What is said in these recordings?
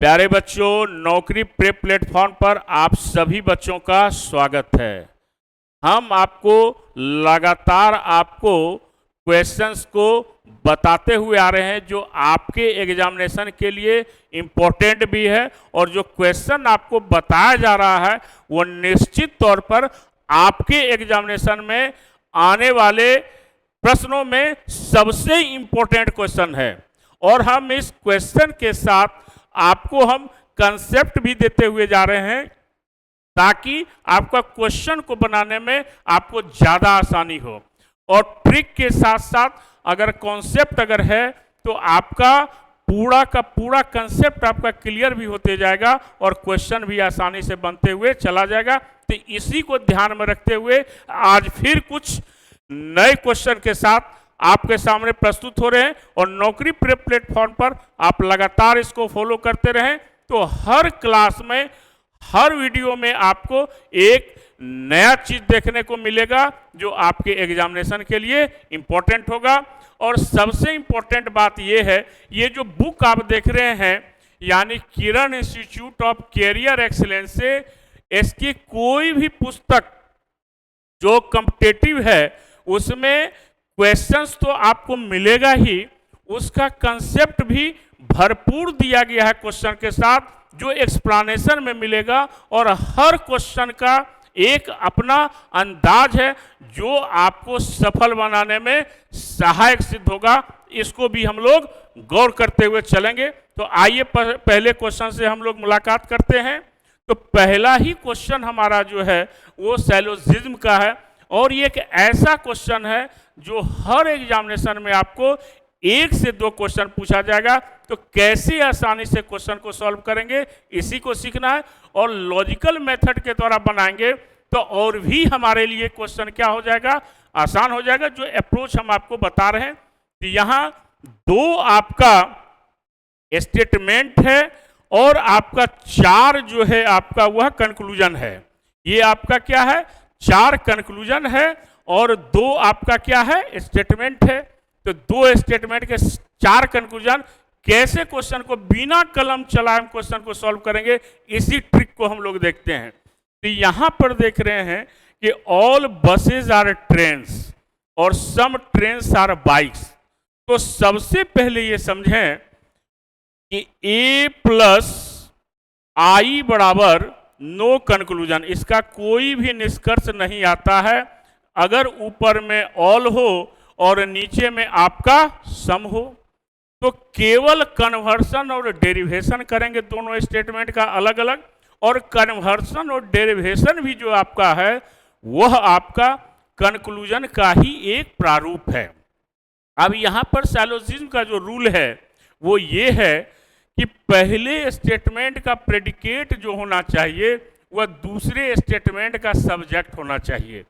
प्यारे बच्चों, नौकरी प्रेप प्लेटफॉर्म पर आप सभी बच्चों का स्वागत है। हम आपको लगातार क्वेश्चंस को बताते हुए आ रहे हैं जो आपके एग्जामिनेशन के लिए इम्पोर्टेंट भी है, और जो क्वेश्चन आपको बताया जा रहा है वो निश्चित तौर पर आपके एग्जामिनेशन में आने वाले प्रश्नों में सबसे इम्पोर्टेंट क्वेश्चन है। और हम इस क्वेश्चन के साथ आपको हम कंसेप्ट भी देते हुए जा रहे हैं ताकि आपका क्वेश्चन को बनाने में आपको ज़्यादा आसानी हो। और ट्रिक के साथ साथ अगर कॉन्सेप्ट अगर है तो आपका पूरा का पूरा कंसेप्ट आपका क्लियर भी होते जाएगा और क्वेश्चन भी आसानी से बनते हुए चला जाएगा। तो इसी को ध्यान में रखते हुए आज फिर कुछ नए क्वेश्चन के साथ आपके सामने प्रस्तुत हो रहे हैं। और नौकरी प्रेप प्लेटफॉर्म पर आप लगातार इसको फॉलो करते रहें तो हर क्लास में, हर वीडियो में आपको एक नया चीज देखने को मिलेगा जो आपके एग्जामिनेशन के लिए इम्पोर्टेंट होगा। और सबसे इम्पोर्टेंट बात यह है, ये जो बुक आप देख रहे हैं यानी किरण इंस्टीट्यूट ऑफ कैरियर एक्सीलेंस से इसकी कोई भी पुस्तक जो कॉम्पिटिटिव है उसमें क्वेश्चंस तो आपको मिलेगा ही, उसका कंसेप्ट भी भरपूर दिया गया है क्वेश्चन के साथ, जो एक्सप्लेनेशन में मिलेगा। और हर क्वेश्चन का एक अपना अंदाज है जो आपको सफल बनाने में सहायक सिद्ध होगा। इसको भी हम लोग गौर करते हुए चलेंगे। तो आइए पहले क्वेश्चन से हम लोग मुलाकात करते हैं। तो पहला ही क्वेश्चन हमारा जो है वो सैलोजिज्म का है, और ये एक ऐसा क्वेश्चन है जो हर एग्जामिनेशन में आपको 1 से 2 क्वेश्चन पूछा जाएगा। तो कैसे आसानी से क्वेश्चन को सॉल्व करेंगे इसी को सीखना है, और लॉजिकल मेथड के द्वारा बनाएंगे तो और भी हमारे लिए क्वेश्चन क्या हो जाएगा, आसान हो जाएगा। जो अप्रोच हम आपको बता रहे हैं, तो यहाँ 2 आपका स्टेटमेंट है और आपका 4 जो है आपका वह कंक्लूजन है। ये आपका क्या है, 4 कंक्लूजन है और 2 आपका क्या है, स्टेटमेंट है। तो 2 स्टेटमेंट के 4 कंक्लूजन, कैसे क्वेश्चन को बिना कलम चलाए क्वेश्चन को सॉल्व करेंगे इसी ट्रिक को हम लोग देखते हैं। तो यहां पर देख रहे हैं कि ऑल बसेज आर ट्रेन्स और सम ट्रेन्स आर बाइक्स। तो सबसे पहले ये समझें कि A+I बराबर नो कंक्लूजन, इसका कोई भी निष्कर्ष नहीं आता है अगर ऊपर में ऑल हो और नीचे में आपका सम हो। तो केवल कन्वर्सन और डेरिवेशन करेंगे दोनों स्टेटमेंट का अलग अलग, और कन्वर्सन और डेरिवेशन भी जो आपका है वह आपका कंक्लूजन का ही एक प्रारूप है। अब यहाँ पर सैलोजिज्म का जो रूल है वो ये है कि पहले स्टेटमेंट का प्रेडिकेट जो होना चाहिए वह दूसरे स्टेटमेंट का सब्जेक्ट होना चाहिए।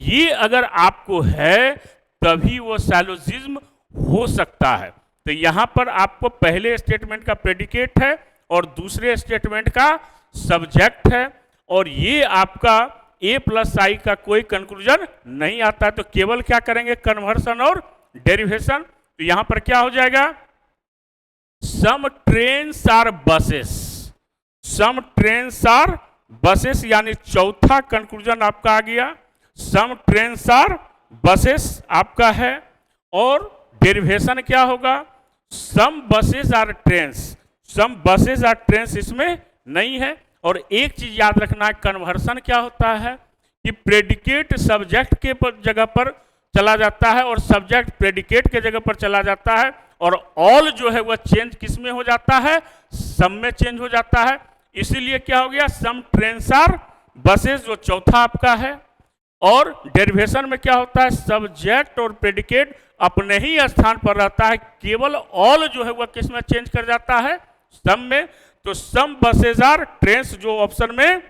ये अगर आपको है तभी वो सैलोजिज्म हो सकता है। तो यहाँ पर आपको पहले स्टेटमेंट का प्रेडिकेट है और दूसरे स्टेटमेंट का सब्जेक्ट है, और ये आपका A+I का कोई कंक्लूजन नहीं आता है। तो केवल क्या करेंगे, कन्वर्सन और डेरिवेशन। तो यहाँ पर क्या हो जाएगा, some trains are buses, some trains are buses, यानी चौथा कंक्लूजन आपका आ गया। सम ट्रेन्स आर बसेस आपका है, और डेरिवेशन क्या होगा, some buses are trains, some buses are trains इसमें नहीं है। और एक चीज याद रखना है, कन्वर्सन क्या होता है कि प्रेडिकेट सब्जेक्ट के जगह पर चला जाता है और सब्जेक्ट प्रेडिकेट के जगह पर चला जाता है, और ऑल जो है वह चेंज किस में हो जाता है, सम में चेंज हो जाता है। इसीलिए क्या हो गया, सम ट्रेन्स आर बसेस जो चौथा आपका है। और डेरिवेशन में क्या होता है, सब्जेक्ट और प्रेडिकेट अपने ही स्थान पर रहता है, केवल ऑल जो है वह किस में चेंज कर जाता है, सम में। तो सम बसेस आर ट्रेन्स जो ऑप्शन में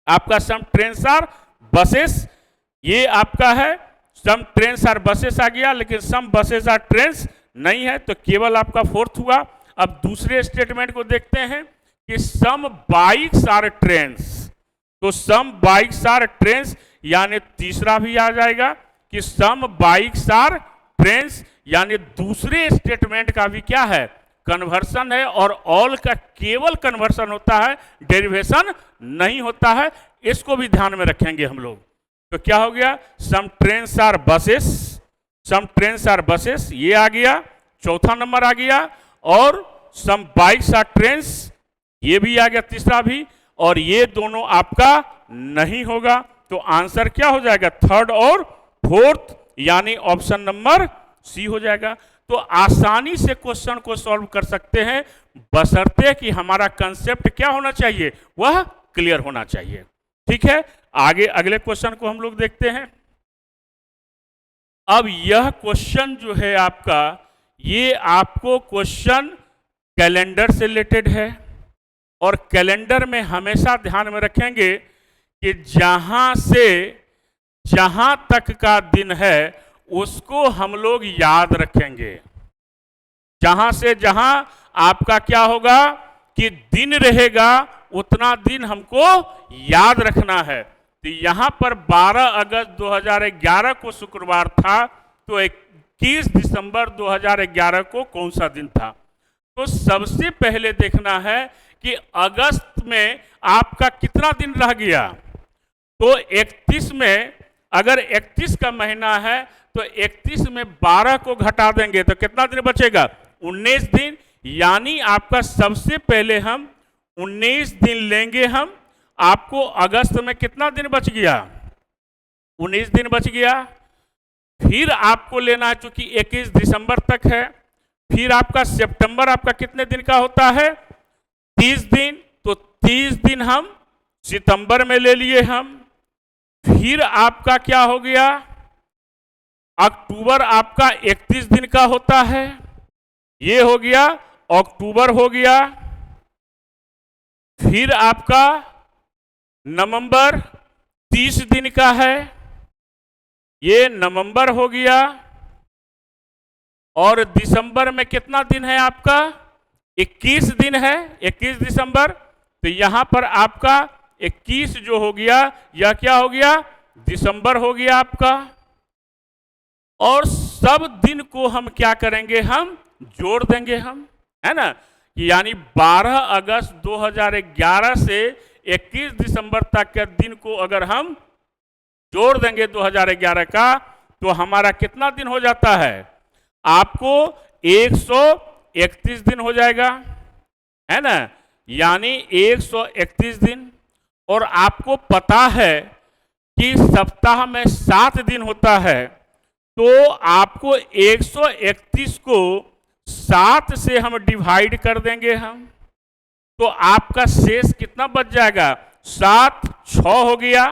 आपका सम ट्रेन्स आर बसेस ये आपका है, सम ट्रेन्स आर बसेस आ गया, लेकिन सम बसेस आर ट्रेन्स नहीं है, तो केवल आपका 4th हुआ। अब दूसरे स्टेटमेंट को देखते हैं कि सम बाइक्स आर ट्रेन्स, तो सम बाइक्स आर ट्रेन्स, यानी तीसरा भी आ जाएगा कि सम बाइक्स आर ट्रेन्स, यानी दूसरे स्टेटमेंट का भी क्या है, कन्वर्सन है और ऑल का केवल कन्वर्सन होता है, डेरिवेशन नहीं होता है। इसको भी ध्यान में रखेंगे हम लोग। तो क्या हो गया, some trains are buses, some trains are buses, ये आ गया, चौथा नंबर आ गया। और सम बाइक्स आर ट्रेन्स, ये भी आ गया तीसरा भी। और ये दोनों आपका नहीं होगा, तो आंसर क्या हो जाएगा, थर्ड और फोर्थ, यानी ऑप्शन नंबर सी हो जाएगा। तो आसानी से क्वेश्चन को सॉल्व कर सकते हैं, बशर्ते कि हमारा कंसेप्ट क्या होना चाहिए, वह क्लियर होना चाहिए। ठीक है, आगे अगले क्वेश्चन को हम लोग देखते हैं। अब यह क्वेश्चन जो है आपका, ये आपको क्वेश्चन कैलेंडर से रिलेटेड है। और कैलेंडर में हमेशा ध्यान में रखेंगे कि जहां से जहां तक का दिन है उसको हम लोग याद रखेंगे। जहां से जहां आपका क्या होगा कि दिन रहेगा, उतना दिन हमको याद रखना है। तो यहां पर 12 अगस्त 2011 को शुक्रवार था, तो 21 दिसंबर 2011 को कौन सा दिन था। तो सबसे पहले देखना है कि अगस्त में आपका कितना दिन रह गया। तो 31 में, अगर 31 का महीना है तो 31 में 12 को घटा देंगे तो कितना दिन बचेगा, 19 दिन। यानी आपका सबसे पहले हम 19 दिन लेंगे हम। आपको अगस्त में कितना दिन बच गया, 19 दिन बच गया। फिर आपको लेना है, चूंकि 21 दिसंबर तक है, फिर आपका सितंबर आपका कितने दिन का होता है, 30 दिन। तो 30 दिन हम सितंबर में ले लिए हम। फिर आपका क्या हो गया, अक्टूबर आपका 31 दिन का होता है, ये हो गया, अक्टूबर हो गया। फिर आपका नवंबर 30 दिन का है, ये नवंबर हो गया। और दिसंबर में कितना दिन है आपका, 21 दिन है, 21 दिसंबर। तो यहां पर आपका 21 जो हो गया, यह क्या हो गया, दिसंबर हो गया आपका। और सब दिन को हम क्या करेंगे, हम जोड़ देंगे हम, है ना। यानी 12 अगस्त 2011 से 21 दिसंबर तक के दिन को अगर हम जोड़ देंगे 2011 का, तो हमारा कितना दिन हो जाता है, आपको 131 दिन हो जाएगा, है ना। यानी 131 दिन। और आपको पता है कि सप्ताह में 7 दिन होता है, तो आपको 131 को 7 से हम डिवाइड कर देंगे हम, तो आपका शेष कितना बच जाएगा, 7, 6 हो गया।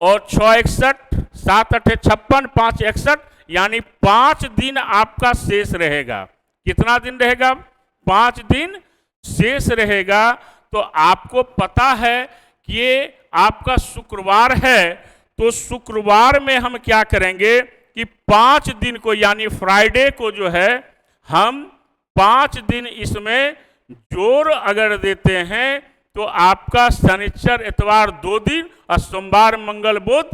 और 6 61, 7 8 56, 5 61, यानी 5 दिन आपका शेष रहेगा। कितना दिन रहेगा, 5 दिन शेष रहेगा। तो आपको पता है कि ये आपका शुक्रवार है, तो शुक्रवार में हम क्या करेंगे कि 5 दिन को, यानी फ्राइडे को जो है, हम 5 दिन इसमें जोड़ अगर देते हैं, तो आपका शनिचर इतवार 2 दिन और सोमवार मंगल बुध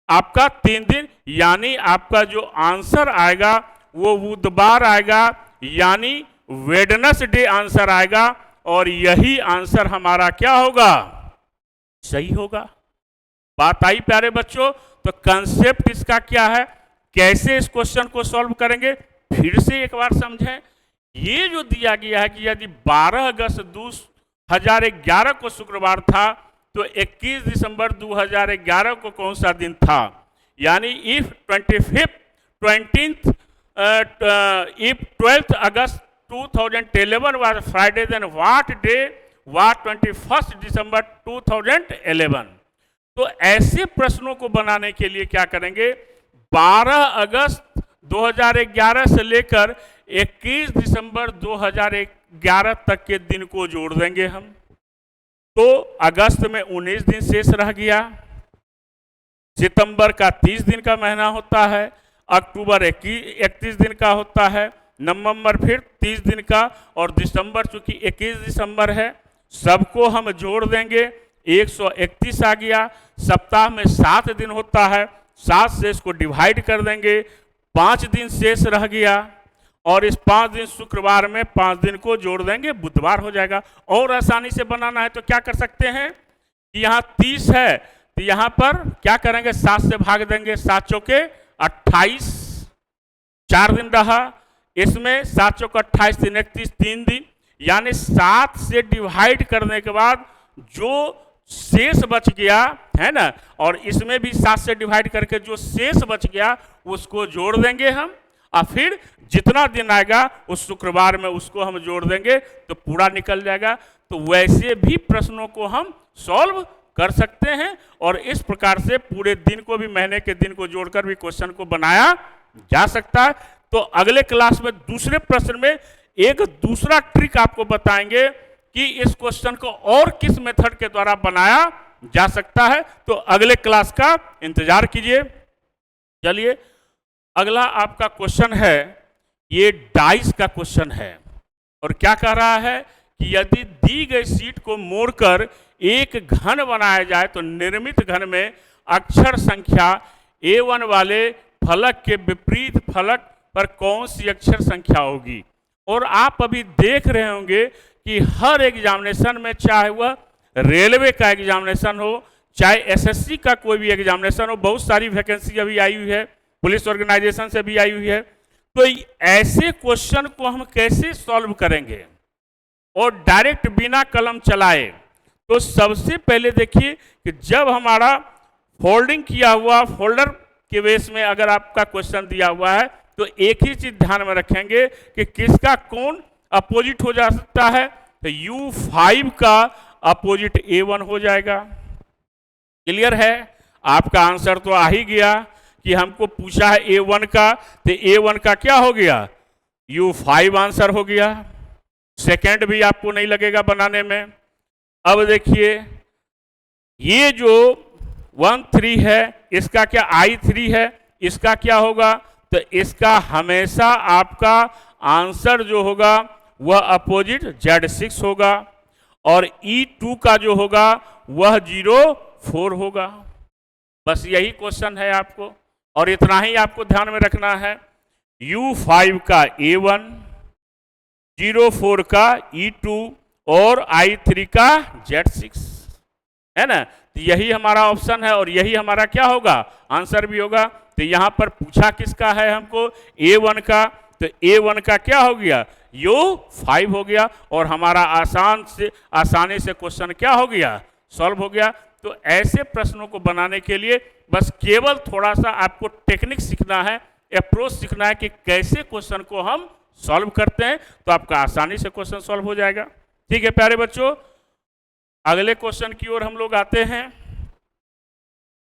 आपका 3 दिन। यानी आपका जो आंसर आएगा वो बुधवार आएगा, यानी वेडनेसडे आंसर आएगा। और यही आंसर हमारा क्या होगा, सही होगा। बात आई प्यारे बच्चों। तो कंसेप्ट इसका क्या है, कैसे इस क्वेश्चन को सॉल्व करेंगे, फिर से एक बार समझें। ये जो दिया गया है कि यदि 12 अगस्त 2011 को शुक्रवार था, तो 21 दिसंबर 2011 को कौन सा दिन था। यानी if 12th August 2011 was Friday, then what day was 21st December 2011। तो ऐसे प्रश्नों को बनाने के लिए क्या करेंगे, 12 अगस्त 2011 से लेकर 21 दिसंबर 2011 तक के दिन को जोड़ देंगे हम। तो अगस्त में 19 दिन शेष रह गया, सितंबर का 30 दिन का महीना होता है, अक्टूबर 31 दिन का होता है, नवंबर फिर 30 दिन का, और दिसंबर चूंकि 21 दिसंबर है, सबको हम जोड़ देंगे, 131 आ गया। सप्ताह में 7 दिन होता है, 7 से इसको डिवाइड कर देंगे, 5 दिन शेष रह गया। और इस 5 दिन शुक्रवार में 5 दिन को जोड़ देंगे, बुधवार हो जाएगा। और आसानी से बनाना है तो क्या कर सकते हैं कि यहाँ 30 है तो यहाँ पर क्या करेंगे, 7 से भाग देंगे, 7 चौके 28, 4 दिन रहा, इसमें 7 चौके 28, 3 31, 3 दिन, यानी 7 से डिवाइड करने के बाद जो शेष बच गया है ना, और इसमें भी 7 से डिवाइड करके जो शेष बच गया उसको जोड़ देंगे हम, और फिर जितना दिन आएगा उस शुक्रवार में उसको हम जोड़ देंगे तो पूरा निकल जाएगा। तो वैसे भी प्रश्नों को हम सॉल्व कर सकते हैं और इस प्रकार से पूरे दिन को भी, महीने के दिन को जोड़कर भी क्वेश्चन को बनाया जा सकता है। तो अगले क्लास में दूसरे प्रश्न में एक दूसरा ट्रिक आपको बताएंगे कि इस क्वेश्चन को और किस मेथड के द्वारा बनाया जा सकता है। तो अगले क्लास का इंतजार कीजिए। चलिए, अगला आपका क्वेश्चन है, ये डाइस का क्वेश्चन है और क्या कह रहा है कि यदि दी गई शीट को मोड़कर एक घन बनाया जाए तो निर्मित घन में अक्षर संख्या A1 वाले फलक के विपरीत फलक पर कौन सी अक्षर संख्या होगी। और आप अभी देख रहे होंगे कि हर एग्जामिनेशन में, चाहे वह रेलवे का एग्जामिनेशन हो, चाहे एसएससी का कोई भी एग्जामिनेशन हो, बहुत सारी वैकेंसी अभी आई हुई है, पुलिस ऑर्गेनाइजेशन से भी आई हुई है। तो ऐसे क्वेश्चन को हम कैसे सॉल्व करेंगे और डायरेक्ट बिना कलम चलाए। तो सबसे पहले देखिए कि जब हमारा फोल्डिंग किया हुआ फोल्डर के बेस में अगर आपका क्वेश्चन दिया हुआ है तो एक ही चीज ध्यान में रखेंगे कि किसका कौन अपोजिट हो जा सकता है। तो U5 का अपोजिट A1 हो जाएगा। क्लियर है? आपका आंसर तो आ ही गया कि हमको पूछा है A1 का, तो A1 का क्या हो गया, U5 आंसर हो गया। सेकंड भी आपको नहीं लगेगा बनाने में। अब देखिए, ये जो 1 3 है, इसका क्या I3 है, इसका क्या होगा, तो इसका हमेशा आपका आंसर जो होगा वह अपोजिट Z6 होगा और E2 का जो होगा वह 04 होगा। बस यही क्वेश्चन है आपको और इतना ही आपको ध्यान में रखना है। U5 का A1, 04 का E2 और I3 का Z6, है ना। तो यही हमारा ऑप्शन है और यही हमारा क्या होगा, आंसर भी होगा। तो यहाँ पर पूछा किसका है हमको, A1 का, तो A1 का क्या हो गया, U5 हो गया और हमारा आसानी से क्वेश्चन क्या हो गया, सॉल्व हो गया। तो ऐसे प्रश्नों को बनाने के लिए बस केवल थोड़ा सा आपको टेक्निक सीखना है, अप्रोच सीखना है कि कैसे क्वेश्चन को हम सॉल्व करते हैं, तो आपका आसानी से क्वेश्चन सॉल्व हो जाएगा। ठीक है प्यारे बच्चों, अगले क्वेश्चन की ओर हम लोग आते हैं।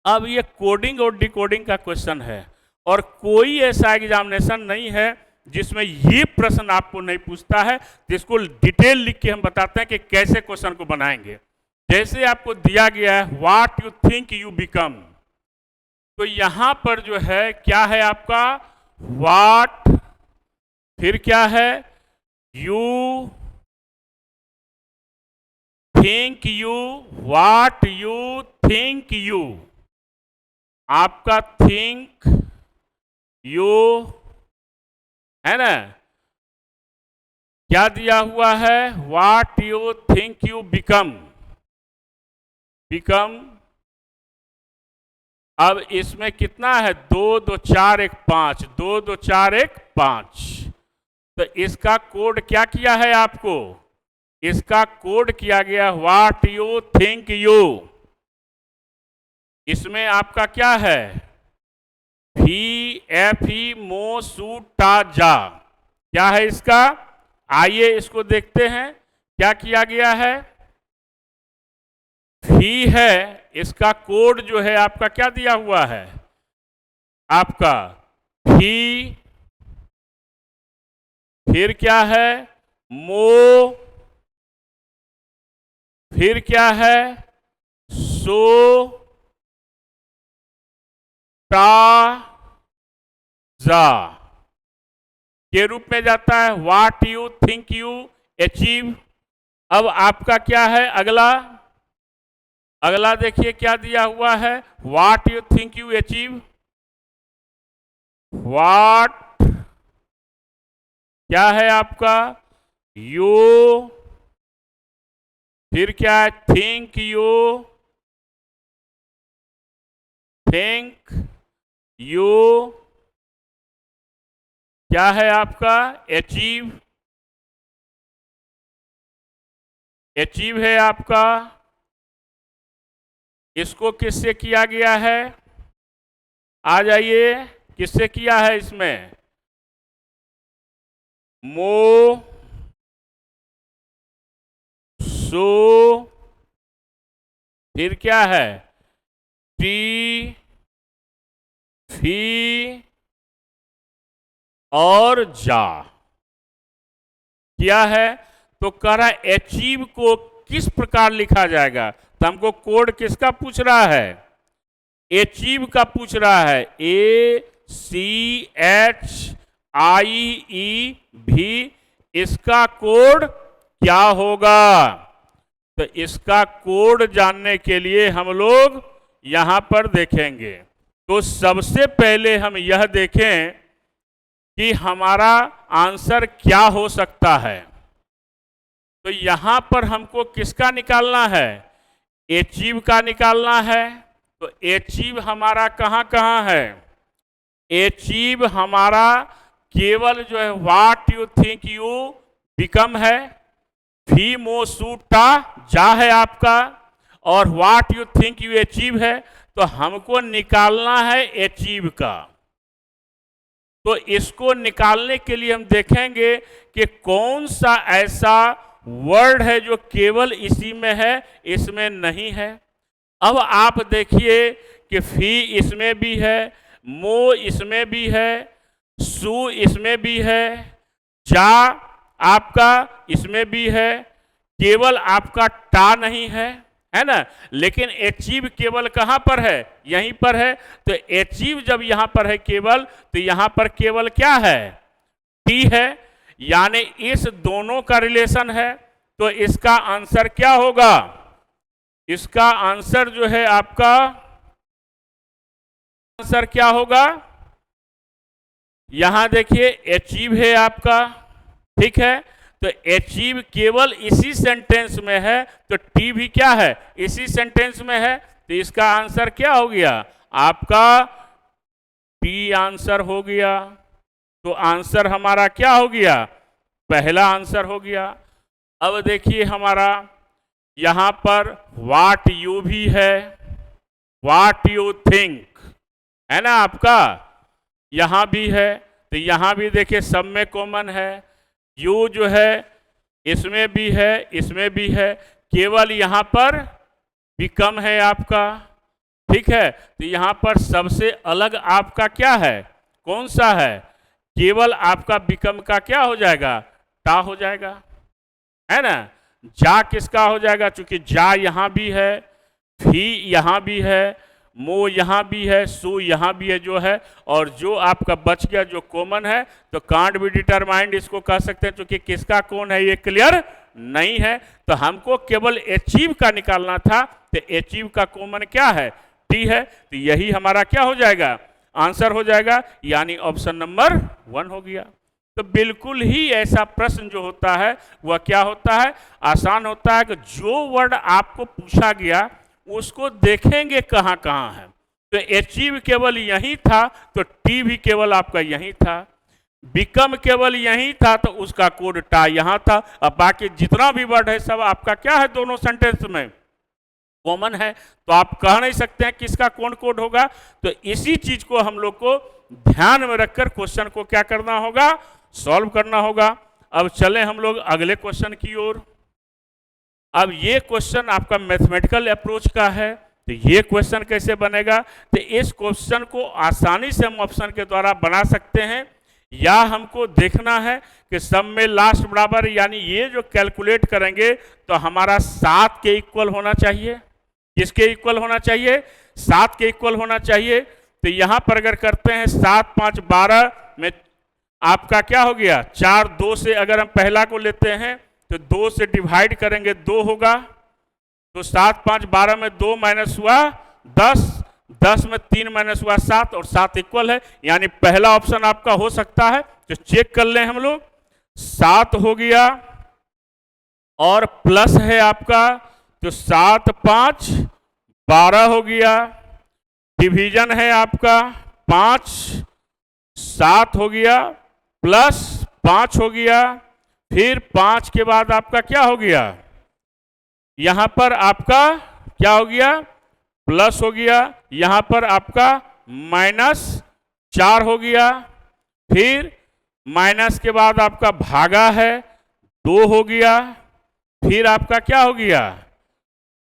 अब ये कोडिंग और डिकोडिंग का क्वेश्चन है और कोई ऐसा एग्जामिनेशन नहीं है जिसमें ये प्रश्न आपको नहीं पूछता है, जिसको डिटेल लिख के हम बताते हैं कि कैसे क्वेश्चन को बनाएंगे। जैसे आपको दिया गया है what you think you become, तो यहां पर जो है क्या है आपका व्हाट, फिर क्या है you think you, what you think you, आपका थिंक यू है ना, क्या दिया हुआ है what you think you become, become. अब इसमें कितना है 2 2 4 1 5, 2 2 4 1 5, तो इसका कोड क्या किया है आपको, इसका कोड किया गया व्हाट यू थिंक यू। इसमें आपका क्या है FE मो सू टा जा, क्या है इसका, आइए इसको देखते हैं क्या किया गया है। फी है, इसका कोड जो है आपका क्या दिया हुआ है, आपका फी, फिर क्या है मो, फिर क्या है सो टा जा के रूप में जाता है what you think you achieve. अब आपका क्या है अगला, अगला देखिए क्या दिया हुआ है what you think you achieve, what क्या है आपका यू, फिर क्या है थिंक यू, थिंक यू, क्या है आपका अचीव, अचीव है आपका, इसको किससे किया गया है, आ जाइए किससे किया है इसमें, मो, सो, फिर क्या है टी, फी और जा, क्या है तो कह रहा है अचीव को किस प्रकार लिखा जाएगा, तो हमको कोड किसका पूछ रहा है, अचीव का पूछ रहा है, ACHIEV, इसका कोड क्या होगा, तो इसका कोड जानने के लिए हम लोग यहां पर देखेंगे। तो सबसे पहले हम यह देखें कि हमारा आंसर क्या हो सकता है, तो यहां पर हमको किसका निकालना है, अचीव का निकालना है। तो अचीव हमारा कहां कहां है, अचीव हमारा केवल जो है what you think you become है, फी मो सूटा जा है आपका, और what you think you achieve है, तो हमको निकालना है अचीव का। तो इसको निकालने के लिए हम देखेंगे कि कौन सा ऐसा वर्ड है जो केवल इसी में है, इसमें नहीं है। अब आप देखिए कि फी इसमें भी है, मो इसमें भी है, सू इसमें भी है, जा आपका इसमें भी है, केवल आपका टा नहीं है ना, लेकिन अचीव केवल कहां पर है, यहीं पर है। तो अचीव जब यहां पर है केवल, तो यहां पर केवल क्या है, टी है, यानी इस दोनों का रिलेशन है। तो इसका आंसर क्या होगा, इसका आंसर जो है आपका आंसर क्या होगा, यहां देखिए अचीव है आपका, ठीक है। तो अचीव केवल इसी सेंटेंस में है, तो टी भी क्या है, इसी सेंटेंस में है, तो इसका आंसर क्या हो गया आपका टी आंसर हो गया। तो आंसर हमारा क्या हो गया, पहला आंसर हो गया। अब देखिए हमारा यहां पर व्हाट यू भी है, व्हाट यू थिंक है ना आपका, यहां भी है, तो यहां भी देखिए सब में कॉमन है, यू जो है इसमें भी है, इसमें भी है, केवल यहां पर बिकम है आपका, ठीक है। तो यहां पर सबसे अलग आपका क्या है, कौन सा है, केवल आपका बिकम का क्या हो जाएगा, टा हो जाएगा, है ना। जा किसका हो जाएगा, चूंकि जा यहां भी है, फी यहां भी है, मो यहां भी है, सू यहां भी है जो है, और जो आपका बच गया जो कॉमन है, तो कांट बी डिटरमाइंड इसको कह सकते हैं, क्योंकि किसका कौन है ये क्लियर नहीं है। तो हमको केवल अचीव का निकालना था, तो अचीव का कॉमन क्या है, टी है, तो यही हमारा क्या हो जाएगा, आंसर हो जाएगा, यानी ऑप्शन नंबर 1 हो गया। तो बिल्कुल ही ऐसा प्रश्न जो होता है वह क्या होता है, आसान होता है कि जो वर्ड आपको पूछा गया उसको देखेंगे कहाँ कहाँ है। तो अचीव केवल यही था, तो टी भी केवल आपका यही था, बिकम केवल यही था, तो उसका कोड टा यहां था। अब बाकी जितना भी वर्ड है सब आपका क्या है, दोनों सेंटेंस में कॉमन है, तो आप कह नहीं सकते हैं किसका कौन कोड होगा। तो इसी चीज को हम लोग को ध्यान में रखकर क्वेश्चन को क्या करना होगा, सॉल्व करना होगा। अब चलें हम लोग अगले क्वेश्चन की ओर। अब ये क्वेश्चन आपका मैथमेटिकल अप्रोच का है, तो ये क्वेश्चन कैसे बनेगा, तो इस क्वेश्चन को आसानी से हम ऑप्शन के द्वारा बना सकते हैं, या हमको देखना है कि सब में लास्ट बराबर, यानी ये जो कैलकुलेट करेंगे तो हमारा 7 के इक्वल होना चाहिए। किसके इक्वल होना चाहिए, 7 के इक्वल होना चाहिए। तो यहां पर अगर करते हैं 7 5 12 में आपका क्या हो गया, 4 2 से अगर हम पहला को लेते हैं तो 2 से डिवाइड करेंगे 2 होगा, तो 7 5 12 में 2 माइनस हुआ 10, 10 में 3 माइनस हुआ 7, और 7 इक्वल है, यानी पहला ऑप्शन आपका हो सकता है। तो चेक कर लें हम लोग, 7 हो गया और प्लस है आपका, तो 7 5 12 हो गया। डिवीजन है आपका 5 7 हो गया प्लस 5 हो गया। फिर 5 के बाद आपका क्या हो गया, यहां पर आपका क्या हो गया, प्लस हो गया। यहां पर आपका -4 हो गया। फिर माइनस के बाद आपका भागा है 2 हो गया। फिर आपका क्या हो गया,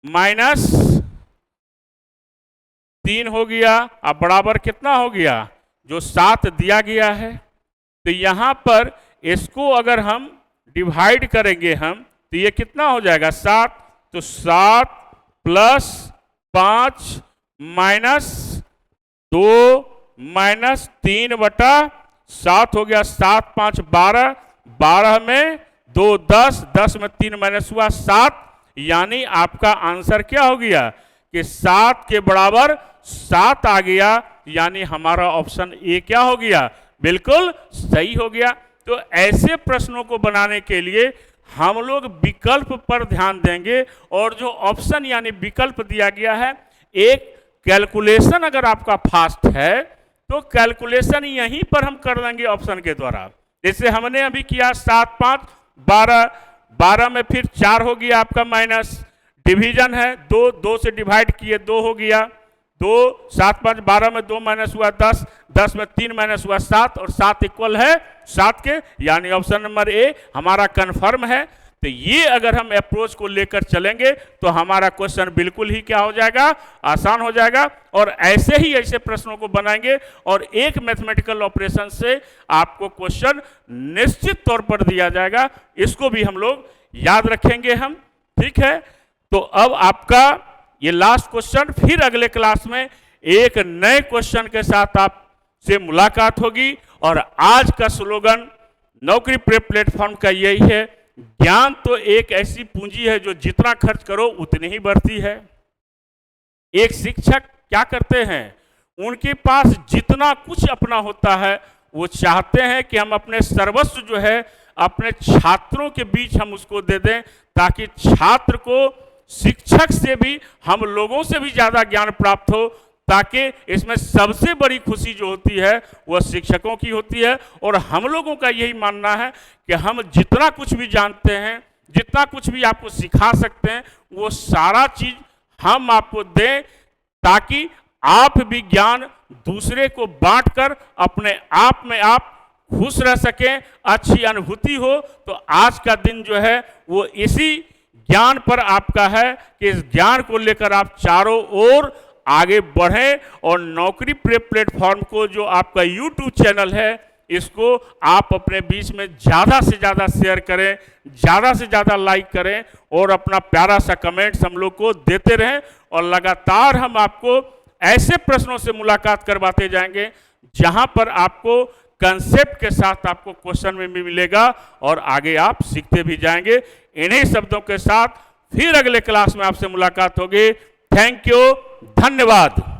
-3 हो गया। अब बराबर कितना हो गया, जो 7 दिया गया है। तो यहां पर इसको अगर हम डिवाइड करेंगे हम, तो ये कितना हो जाएगा 7। तो 7 प्लस 5 -2 -3/7 हो गया। 7 5 12, 12 में 2 10, 10 में 3 माइनस हुआ 7। यानी आपका आंसर क्या हो गया कि 7 के बराबर 7 आ गया। यानी हमारा ऑप्शन ए क्या हो गया, बिल्कुल सही हो गया। तो ऐसे प्रश्नों को बनाने के लिए हम लोग विकल्प पर ध्यान देंगे, और जो ऑप्शन यानी विकल्प दिया गया है, एक कैलकुलेशन अगर आपका फास्ट है तो कैलकुलेशन यहीं पर हम कर देंगे ऑप्शन के द्वारा। जैसे हमने अभी किया 7 5 12, 12 में फिर 4 हो गया आपका माइनस। डिवीजन है 2, 2 से डिवाइड किए 2 हो गया। 2 7 5 12 में 2 माइनस हुआ 10, 10 में 3 माइनस हुआ 7, और 7 इक्वल है 7 के। यानी ऑप्शन नंबर ए हमारा कंफर्म है। तो ये अगर हम अप्रोच को लेकर चलेंगे तो हमारा क्वेश्चन बिल्कुल ही क्या हो जाएगा, आसान हो जाएगा। और ऐसे ही ऐसे प्रश्नों को बनाएंगे, और एक मैथमेटिकल ऑपरेशन से आपको क्वेश्चन निश्चित तौर पर दिया जाएगा। इसको भी हम लोग याद रखेंगे हम, ठीक है। तो अब आपका ये लास्ट क्वेश्चन, फिर अगले क्लास में एक नए क्वेश्चन के साथ आपसे मुलाकात होगी। और आज का स्लोगन नौकरी प्रेप प्लेटफॉर्म का यही है, ज्ञान तो एक ऐसी पूंजी है जो जितना खर्च करो उतनी ही बढ़ती है। एक शिक्षक क्या करते हैं, उनके पास जितना कुछ अपना होता है, वो चाहते हैं कि हम अपने सर्वस्व जो है अपने छात्रों के बीच हम उसको दे दें, ताकि छात्र को शिक्षक से भी, हम लोगों से भी ज़्यादा ज्ञान प्राप्त हो। ताकि इसमें सबसे बड़ी खुशी जो होती है वह शिक्षकों की होती है। और हम लोगों का यही मानना है कि हम जितना कुछ भी जानते हैं, जितना कुछ भी आपको सिखा सकते हैं, वो सारा चीज़ हम आपको दें, ताकि आप भी ज्ञान दूसरे को बांटकर अपने आप में आप खुश रह सकें, अच्छी अनुभूति हो। तो आज का दिन जो है वो इसी ज्ञान पर आपका है कि इस ज्ञान को लेकर आप चारों ओर आगे बढ़ें। और नौकरी प्रेप प्लेटफॉर्म को, जो आपका YouTube चैनल है, इसको आप अपने बीच में ज़्यादा से ज़्यादा शेयर करें, ज़्यादा से ज़्यादा लाइक करें, और अपना प्यारा सा कमेंट्स हम लोग को देते रहें। और लगातार हम आपको ऐसे प्रश्नों से मुलाकात करवाते जाएंगे जहां पर आपको कंसेप्ट के साथ आपको क्वेश्चन में भी मिलेगा, और आगे आप सीखते भी जाएंगे। इन्हीं शब्दों के साथ फिर अगले क्लास में आपसे मुलाकात होगी। थैंक यू, धन्यवाद।